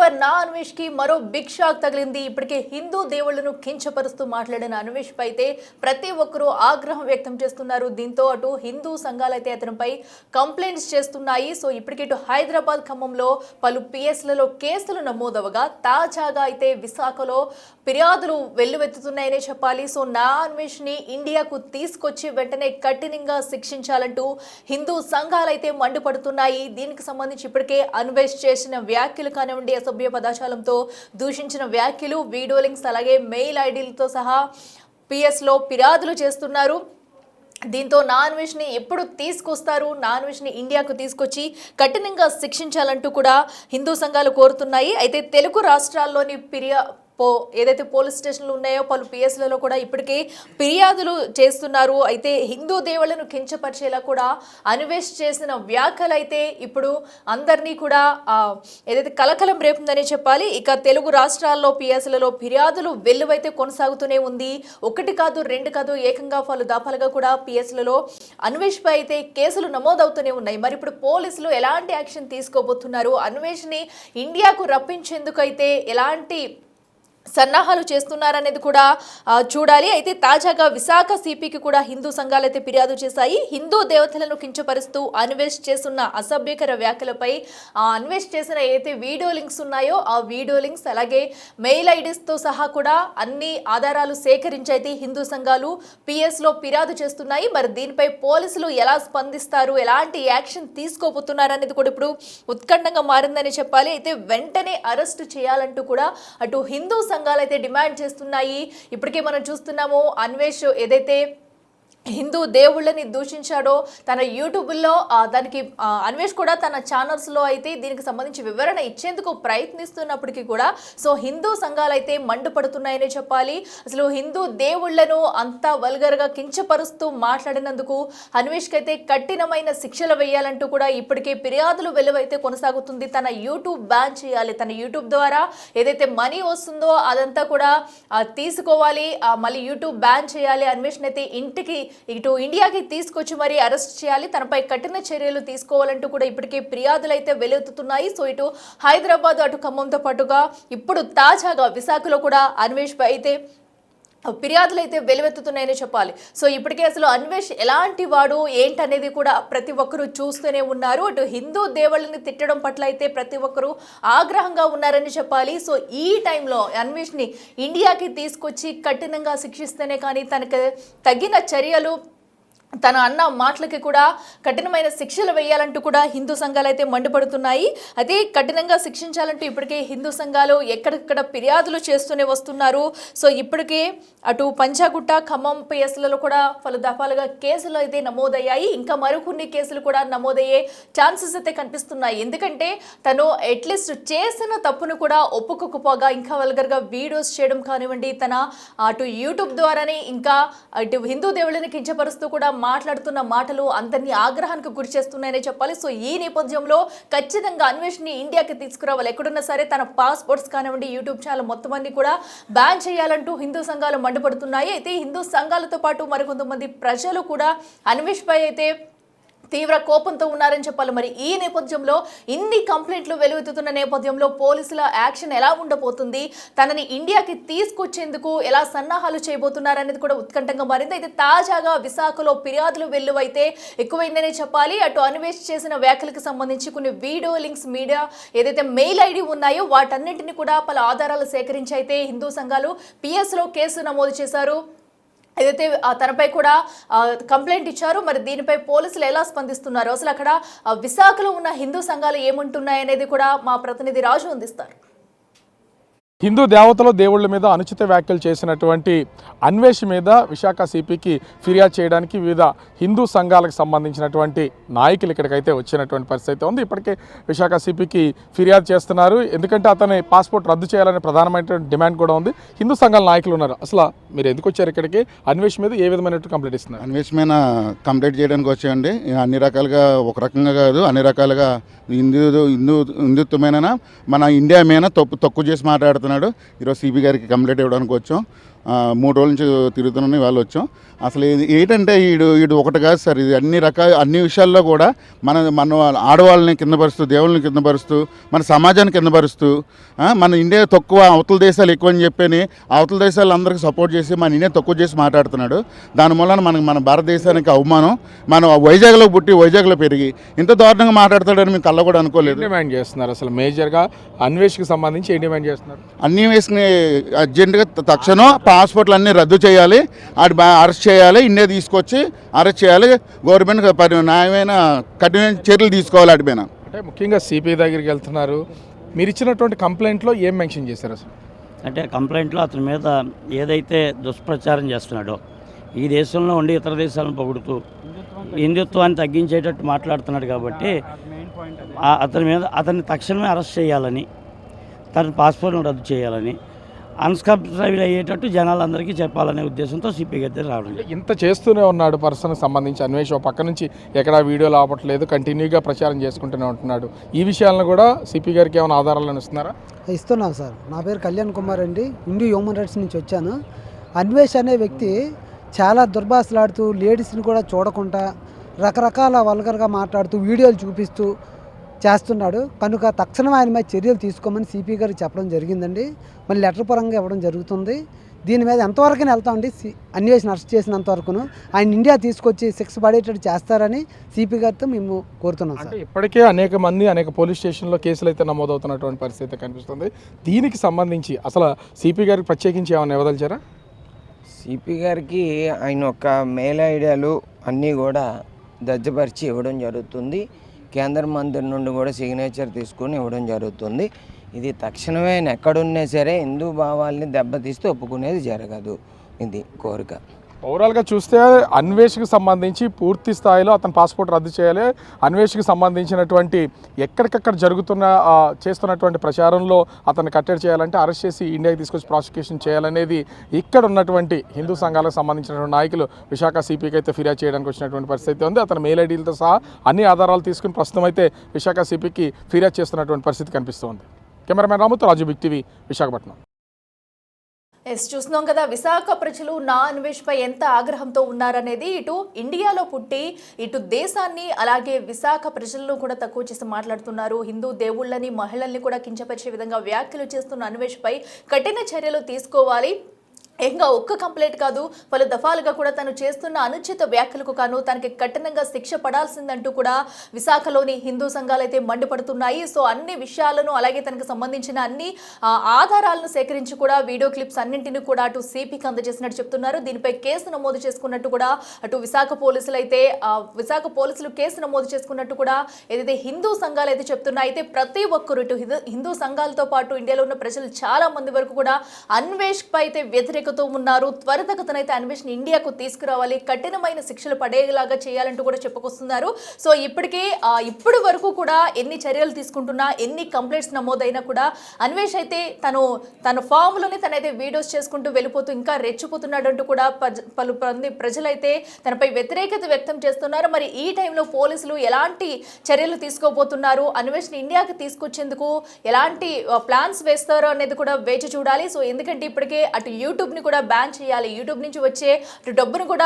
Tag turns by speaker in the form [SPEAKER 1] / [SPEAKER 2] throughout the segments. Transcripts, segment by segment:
[SPEAKER 1] YouTuber నా అన్వేష్ కి మరో బిగ్ షాక్ తగిలింది. ఇప్పటికే హిందూ దేవుళ్లను కించపరుస్తూ మాట్లాడిన అన్వేష్ పై అయితే ప్రతి ఒక్కరూ ఆగ్రహం వ్యక్తం చేస్తున్నారు. దీంతో అటు హిందూ సంఘాలు అయితే అతనిపై కంప్లైంట్స్ చేస్తున్నాయి. సో ఇప్పటికే ఇటు హైదరాబాద్ ఖమ్మంలో పలు పిఎస్లలో కేసులు నమోదవగా తాజాగా అయితే విశాఖలో ఫిర్యాదులు వెల్లువెత్తుతున్నాయనే చెప్పాలి. సో నా అన్వేష్ ని ఇండియాకు తీసుకొచ్చి వెంటనే కఠినంగా శిక్షించాలంటూ హిందూ సంఘాలు అయితే మండిపడుతున్నాయి. దీనికి సంబంధించి ఇప్పటికే అన్వేష్ చేసిన వ్యాఖ్యలు కానివ్వండి, అసభ్య పదజాలంతో దూషించిన వ్యాఖ్యలు, వీడియో లింక్స్, అలాగే మెయిల్ ఐడీలతో సహా పిఎస్లో ఫిర్యాదులు చేస్తున్నారు. దీంతో నా అన్వేష్ ని ఎప్పుడు తీసుకొస్తారు, నా అన్వేష్ ని ఇండియాకు తీసుకొచ్చి కఠినంగా శిక్షించాలంటూ కూడా హిందూ సంఘాలు కోరుతున్నాయి. అయితే తెలుగు రాష్ట్రాల్లోని ఏదైతే పోలీస్ స్టేషన్లు ఉన్నాయో పలు పిఎస్లలో కూడా ఇప్పటికే ఫిర్యాదులు చేస్తున్నారు. అయితే హిందూ దేవుళ్లను కించపరిచేలా కూడా అన్వేష్ చేసిన వ్యాఖ్యలు అయితే ఇప్పుడు అందరినీ కూడా ఏదైతే కలకలం రేపుందని చెప్పాలి. ఇక తెలుగు రాష్ట్రాల్లో పిఎస్లలో ఫిర్యాదులు వెల్లువైతే కొనసాగుతూనే ఉంది. ఒకటి కాదు, రెండు కాదు, ఏకంగా పలు దఫాలుగా కూడా పిఎస్లలో అన్వేష్ పై అయితే కేసులు నమోదవుతూనే ఉన్నాయి. మరి ఇప్పుడు పోలీసులు ఎలాంటి యాక్షన్ తీసుకోబోతున్నారు, అన్వేష్ ని ఇండియాకు రప్పించేందుకు అయితే ఎలాంటి సన్నాహాలు చేస్తున్నారనేది కూడా చూడాలి. అయితే తాజాగా విశాఖ సిపికి కూడా హిందూ సంఘాలు అయితే ఫిర్యాదు చేశాయి. హిందూ దేవతలను కించపరుస్తూ అన్వేష్ చేస్తున్న అసభ్యకర వ్యాఖ్యలపై అన్వేష్ చేసిన ఏదైతే వీడియో లింక్స్ ఉన్నాయో ఆ వీడియో లింక్స్ అలాగే మెయిల్ ఐడీస్తో సహా కూడా అన్ని ఆధారాలు సేకరించి అయితే హిందూ సంఘాలు పిఎస్లో ఫిర్యాదు చేస్తున్నాయి. మరి దీనిపై పోలీసులు ఎలా స్పందిస్తారు, ఎలాంటి యాక్షన్ తీసుకోబోతున్నారు అనేది కూడా ఇప్పుడు ఉత్కంఠంగా మారిందని చెప్పాలి. అయితే వెంటనే అరెస్ట్ చేయాలంటూ కూడా అటు హిందూ సంఘాలు అయితే డిమాండ్ చేస్తున్నాయి. ఇప్పటికే మనం చూస్తున్నాము అన్వేష్ ఏదైతే హిందూ దేవుళ్ళని దూషించాడో తన యూట్యూబ్లో దానికి అన్వేష్ కూడా తన ఛానల్స్లో అయితే దీనికి సంబంధించి వివరణ ఇచ్చేందుకు ప్రయత్నిస్తున్నప్పటికీ కూడా సో హిందూ సంఘాలు అయితే మండిపడుతున్నాయని చెప్పాలి. అసలు హిందూ దేవుళ్లను అంతా వల్గర్గా కించపరుస్తూ మాట్లాడినందుకు అన్వేష్కి అయితే కఠినమైన శిక్షలు వేయాలంటూ కూడా ఇప్పటికే ఫిర్యాదులు వెలువైతే కొనసాగుతుంది. తన యూట్యూబ్ బ్యాన్ చేయాలి, తన యూట్యూబ్ ద్వారా ఏదైతే మనీ వస్తుందో అదంతా కూడా తీసుకోవాలి, మళ్ళీ యూట్యూబ్ బ్యాన్ చేయాలి, అన్వేష్ని అయితే ఇంటికి ఇటు ఇండియాకి తీసుకొచ్చి మరి అరెస్ట్ చేయాలి, తనపై కఠిన చర్యలు తీసుకోవాలంటూ కూడా ఇప్పటికే ఫిర్యాదులు అయితే వెలువెత్తుతున్నాయి. సో ఇటు హైదరాబాద్ అటు ఖమ్మంతో పాటుగా ఇప్పుడు తాజాగా విశాఖలో కూడా అన్వేష్ పై అయితే ఫిర్యాదులు అయితే వెలువెత్తుతున్నాయని చెప్పాలి. సో ఇప్పటికే అసలు అన్వేష్ ఎలాంటి వాడు ఏంటనేది కూడా ప్రతి ఒక్కరూ చూస్తూనే ఉన్నారు. అటు హిందూ దేవుళ్ళని తిట్టడం పట్ల అయితే ప్రతి ఒక్కరూ ఆగ్రహంగా ఉన్నారని చెప్పాలి. సో ఈ టైంలో అన్వేష్ని ఇండియాకి తీసుకొచ్చి కఠినంగా శిక్షిస్తేనే కానీ తనకు తగిన చర్యలు తన అన్న మాటలకి కూడా కఠినమైన శిక్షలు వేయాలంటూ కూడా హిందూ సంఘాలు అయితే మండిపడుతున్నాయి. అదే కఠినంగా శిక్షించాలంటూ ఇప్పటికే హిందూ సంఘాలు ఎక్కడెక్కడ ఫిర్యాదులు చేస్తూనే వస్తున్నారు. సో ఇప్పటికే అటు పంచాగుట్ట, ఖమ్మం పిఎస్లలో కూడా పలు దఫాలుగా కేసులు అయితే నమోదయ్యాయి. ఇంకా మరికొన్ని కేసులు కూడా నమోదయ్యే ఛాన్సెస్ అయితే కనిపిస్తున్నాయి. ఎందుకంటే తను అట్లీస్ట్ చేసిన తప్పును కూడా ఒప్పుకోకపోగా ఇంకా వల్గర్గా వీడియోస్ చేయడం కానివ్వండి, తన అటు యూట్యూబ్ ద్వారానే ఇంకా అటు హిందూ దేవుళ్ళని కించపరుస్తూ కూడా మాట్లాడుతున్న మాటలు అందరినీ ఆగ్రహానికి గురి చేస్తున్నాయని చెప్పాలి. సో ఈ నేపథ్యంలో ఖచ్చితంగా అన్వేష్ని ఇండియాకి తీసుకురావాలి. ఎక్కడున్నా సరే తన పాస్పోర్ట్స్ కానివ్వండి, యూట్యూబ్ ఛానల్ మొత్తం అన్ని కూడా బ్యాన్ చేయాలంటూ హిందూ సంఘాలు మండిపడుతున్నాయి. అయితే హిందూ సంఘాలతో పాటు మరికొంతమంది ప్రజలు కూడా అన్వేష్ పై అయితే తీవ్ర కోపంతో ఉన్నారని చెప్పాలి. మరి ఈ నేపథ్యంలో ఇన్ని కంప్లైంట్లు వెలువెత్తుతున్న నేపథ్యంలో పోలీసుల యాక్షన్ ఎలా ఉండబోతుంది, తనని ఇండియాకి తీసుకొచ్చేందుకు ఎలా సన్నాహాలు చేయబోతున్నారనేది కూడా ఉత్కంఠంగా మారింది. అయితే తాజాగా విశాఖలో ఫిర్యాదులు వెల్లువైతే ఎక్కువైందనే చెప్పాలి. అటు అన్వేష్ చేసిన వ్యాఖ్యలకు సంబంధించి కొన్ని వీడియో లింక్స్, మీడియా ఏదైతే మెయిల్ ఐడి ఉన్నాయో వాటన్నింటినీ కూడా పలు ఆధారాలు సేకరించి అయితే హిందూ సంఘాలు పిఎస్లో కేసు నమోదు చేశారు. ఏదైతే తనపై కూడా కంప్లైంట్ ఇచ్చారు. మరి దీనిపై పోలీసులు ఎలా స్పందిస్తున్నారు, అసలు అక్కడ విశాఖలో ఉన్న హిందూ సంఘాలు ఏమంటున్నాయనేది కూడా మా ప్రతినిధి రాజు అందిస్తారు.
[SPEAKER 2] హిందూ దేవతల దేవుళ్ళ మీద అనుచిత వ్యాఖ్యలు చేసినటువంటి అన్వేష్ మీద విశాఖ సిపికి ఫిర్యాదు చేయడానికి వివిధ హిందూ సంఘాలకు సంబంధించినటువంటి నాయకులు ఇక్కడికైతే వచ్చినటువంటి పరిస్థితి ఉంది. ఇప్పటికే విశాఖ సిపికి ఫిర్యాదు చేస్తున్నారు. ఎందుకంటే అతని పాస్పోర్ట్ రద్దు చేయాలనే ప్రధానమైనటువంటి డిమాండ్ కూడా ఉంది. హిందూ సంఘాల నాయకులు ఉన్నారు. అసలు మీరు ఎందుకు వచ్చారు ఇక్కడికి, అన్వేష్ మీద ఏ విధమైన కంప్లైంట్ ఇస్తున్నారు?
[SPEAKER 3] అన్వేష్ మీద కంప్లైంట్ చేయడానికి వచ్చాయండి. అన్ని రకాలుగా ఒక రకంగా కాదు, అన్ని రకాలుగా హిందుత్వమైన మన ఇండియా మీద తక్కువ చేసి మాట్లాడుతున్నాడు. ఈరోజు సిబి గారికి కంప్లైంట్ ఇవ్వడానికి వచ్చాం. 3 రోజుల నుంచి తిరుగుతున్నాను, వాళ్ళు వచ్చాం. అసలు ఏంటంటే ఈడు ఒకటి కాదు సార్, ఇది అన్ని విషయాల్లో కూడా మన ఆడవాళ్ళని కిందపరుస్తూ, దేవుళ్ళని కిందపరుస్తూ, మన సమాజాన్ని కిందపరుస్తూ, మన ఇండియా తక్కువ, అవతల దేశాలు ఎక్కువ అని చెప్పని అవతల దేశాలందరికీ సపోర్ట్ చేసి మన ఇండియా తక్కువ చేసి మాట్లాడుతున్నాడు. దాని మూలన మన భారతదేశానికి అవమానం. మనం వైజాగ్లో పుట్టి వైజాగ్లో పెరిగి ఇంత దారుణంగా మాట్లాడతాడని మేము కళ్ళ కూడా అనుకోలేదు.
[SPEAKER 2] డిమాండ్ చేస్తున్నారు అసలు మేజర్గా అన్వేష్కి సంబంధించి ఏం డిమాండ్ చేస్తున్నారు?
[SPEAKER 3] అన్వేష్ని అర్జెంటుగా తక్షణం పాస్పోర్ట్లు అన్నీ రద్దు చేయాలి, అరెస్ట్ చేయాలి, ఇండియా తీసుకొచ్చి అరెస్ట్ చేయాలి. గవర్నమెంట్ న్యాయమైన కఠినమైన చర్యలు తీసుకోవాలి వాటిపైన.
[SPEAKER 2] అంటే ముఖ్యంగా సిపి దగ్గరికి వెళ్తున్నారు. మీరు ఇచ్చినటువంటి కంప్లైంట్లో ఏం మెన్షన్ చేశారు అసలు?
[SPEAKER 4] అంటే కంప్లైంట్లో అతని మీద ఏదైతే దుష్ప్రచారం చేస్తున్నాడో, ఈ దేశంలో ఉండి ఇతర దేశాలను పొగుడుతూ హిందుత్వాన్ని తగ్గించేటట్టు మాట్లాడుతున్నాడు కాబట్టి అతన్ని తక్షణమే అరెస్ట్ చేయాలని, తన పాస్పోర్ట్ను రద్దు చేయాలని, అన్స్క్రైబ్ అయ్యేటట్టు జనాలందరికీ చెప్పాలనే ఉద్దేశంతో సిపి గారి దగ్గర రావడం.
[SPEAKER 2] ఇంత చేస్తూనే ఉన్నాడు పర్సన్కి సంబంధించి అన్వేష్ పక్క నుంచి ఎక్కడా వీడియోలు ఆపట్లేదు, కంటిన్యూగా ప్రచారం చేసుకుంటూనే ఉంటున్నాడు. ఈ విషయాలను కూడా సిపి గారికి ఏమైనా ఆధారాలను ఇస్తున్నారా?
[SPEAKER 5] ఇస్తున్నాం సార్. నా పేరు కళ్యాణ్ కుమార్ అండి, ఇండియా హ్యూమన్ రైట్స్ నుంచి వచ్చాను. అన్వేష్ అనే వ్యక్తి చాలా దుర్భాషలాడుతూ, లేడీస్ని కూడా చూడకుండా రకరకాల వల్గర్గా మాట్లాడుతూ వీడియోలు చూపిస్తూ చేస్తున్నాడు. కనుక తక్షణం ఆయన మీద చర్యలు తీసుకోమని సిపి గారికి చెప్పడం జరిగిందండి. మళ్ళీ లెటర్ పరంగా ఇవ్వడం జరుగుతుంది. దీని మీద ఎంతవరకు వెళ్తామండి, అన్వేషణ అరెస్ట్ చేసినంతవరకును ఆయన ఇండియా తీసుకొచ్చి శిక్ష పడేటట్టు చేస్తారని సిపి గారితో మేము కోరుతున్నాం సార్.
[SPEAKER 2] ఇప్పటికే అనేక పోలీస్ స్టేషన్లో కేసులు అయితే నమోదవుతున్నటువంటి పరిస్థితి కనిపిస్తుంది. దీనికి సంబంధించి అసలు సిపి గారికి ప్రత్యేకించి ఏమైనా ఇవ్వదలిచారా?
[SPEAKER 6] సిపి గారికి ఆయన యొక్క మెయిల్ ఐడియాలు అన్నీ కూడా దర్జపరిచి ఇవ్వడం జరుగుతుంది. కేంద్ర మంత్రి నుండి కూడా సిగ్నేచర్ తీసుకొని ఇవ్వడం జరుగుతుంది. ఇది తక్షణమే ఎక్కడున్నా సరే హిందూ భావాల్ని దెబ్బతీస్తే ఒప్పుకునేది జరగదు. ఇది కోరిక.
[SPEAKER 2] ఓవరాల్గా చూస్తే అన్వేష్కి సంబంధించి పూర్తి స్థాయిలో అతని పాస్పోర్ట్ రద్దు చేయాలి. అన్వేష్కి సంబంధించినటువంటి ఎక్కడికక్కడ చేస్తున్నటువంటి ప్రచారంలో అతన్ని కట్టడి చేయాలంటే అరెస్ట్ చేసి ఇండియాకి తీసుకొచ్చి ప్రాసిక్యూషన్ చేయాలనేది ఇక్కడ ఉన్నటువంటి హిందూ సంఘాలకు సంబంధించినటువంటి నాయకులు విశాఖ సిపికి అయితే ఫిర్యాదు చేయడానికి వచ్చినటువంటి పరిస్థితి ఉంది. అతని మెయిల్ ఐడీలతో సహా అన్ని ఆధారాలు తీసుకుని ప్రస్తుతం అయితే విశాఖ సిపికి ఫిర్యాదు చేస్తున్నటువంటి పరిస్థితి కనిపిస్తుంది. కెమెరామెన్ రాముతో రాజు, బిగ్ టీవీ, విశాఖపట్నం.
[SPEAKER 1] చూస్తున్నాం కదా, విశాఖ ప్రజలు నా అన్వేష్పై ఎంత ఆగ్రహంతో ఉన్నారనేది. ఇటు ఇండియాలో పుట్టి ఇటు దేశాన్ని అలాగే విశాఖ ప్రజలను కూడా తక్కువ చేసి మాట్లాడుతున్నారు. హిందూ దేవుళ్ళని, మహిళల్ని కూడా కించపరిచే విధంగా వ్యాఖ్యలు చేస్తున్న అన్వేష్పై కఠిన చర్యలు తీసుకోవాలి. ఇంకా ఒక్క కంప్లైంట్ కాదు, పలు దఫాలుగా కూడా తను చేస్తున్న అనుచిత వ్యాఖ్యలకు కాను తనకి కఠినంగా శిక్ష పడాల్సిందంటూ కూడా విశాఖలోని హిందూ సంఘాలు అయితే మండిపడుతున్నాయి. సో అన్ని విషయాలను అలాగే తనకు సంబంధించిన అన్ని ఆధారాలను సేకరించి కూడా వీడియో క్లిప్స్ అన్నింటినీ కూడా అటు సిపికి అందజేసినట్టు చెప్తున్నారు. దీనిపై కేసు నమోదు చేసుకున్నట్టు కూడా అటు విశాఖ పోలీసులు కేసు నమోదు చేసుకున్నట్టు కూడా ఏదైతే హిందూ సంఘాలు అయితే చెప్తున్నాయి. అయితే ప్రతి ఒక్కరు ఇటు హిందూ సంఘాలతో పాటు ఇండియాలో ఉన్న ప్రజలు చాలా మంది వరకు కూడా అన్వేష్ పై అయితే వ్యతిరేక ఉన్నారు. త్వరితగతినైతే అన్వేషణ ఇండియాకు తీసుకురావాలి, కఠినమైన శిక్షలు పడేలాగా చేయాలంటూ కూడా చెప్పుకొస్తున్నారు. సో ఇప్పటి వరకు కూడా ఎన్ని చర్యలు తీసుకుంటున్నా, ఎన్ని కంప్లైంట్స్ నమోదైనా కూడా అన్వేష్ అయితే తన ఫామ్లోనే తనైతే వీడియోస్ చేసుకుంటూ వెళ్ళిపోతూ ఇంకా రెచ్చిపోతున్నాడు అంటూ కూడా పలు మంది ప్రజలైతే తనపై వ్యతిరేకత వ్యక్తం చేస్తున్నారు. మరి ఈ టైంలో పోలీసులు ఎలాంటి చర్యలు తీసుకోబోతున్నారు, అన్వేషణ ఇండియాకి తీసుకొచ్చేందుకు ఎలాంటి ప్లాన్స్ వేస్తారో అనేది కూడా వేచి చూడాలి. సో ఎందుకంటే ఇప్పటికే అటు యూట్యూబ్ కూడా బ్యాన్ చేయాలి, యూట్యూబ్ నుంచి వచ్చే డబ్బును కూడా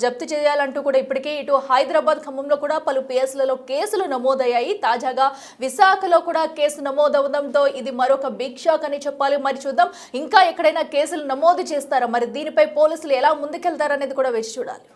[SPEAKER 1] జప్తు చేయాలంటూ కూడా ఇప్పటికే ఇటు హైదరాబాద్, ఖమ్మంలో కూడా పలు పిఎస్లలో కేసులు నమోదయ్యాయి. తాజాగా విశాఖలో కూడా కేసు నమోదవడంతో ఇది మరొక బిగ్ షాక్ అని చెప్పాలి. మరి చూద్దాం ఇంకా ఎక్కడైనా కేసులు నమోదు చేస్తారా, మరి దీనిపై పోలీసులు ఎలా ముందుకెళ్తారనేది కూడా వేచి చూడాలి.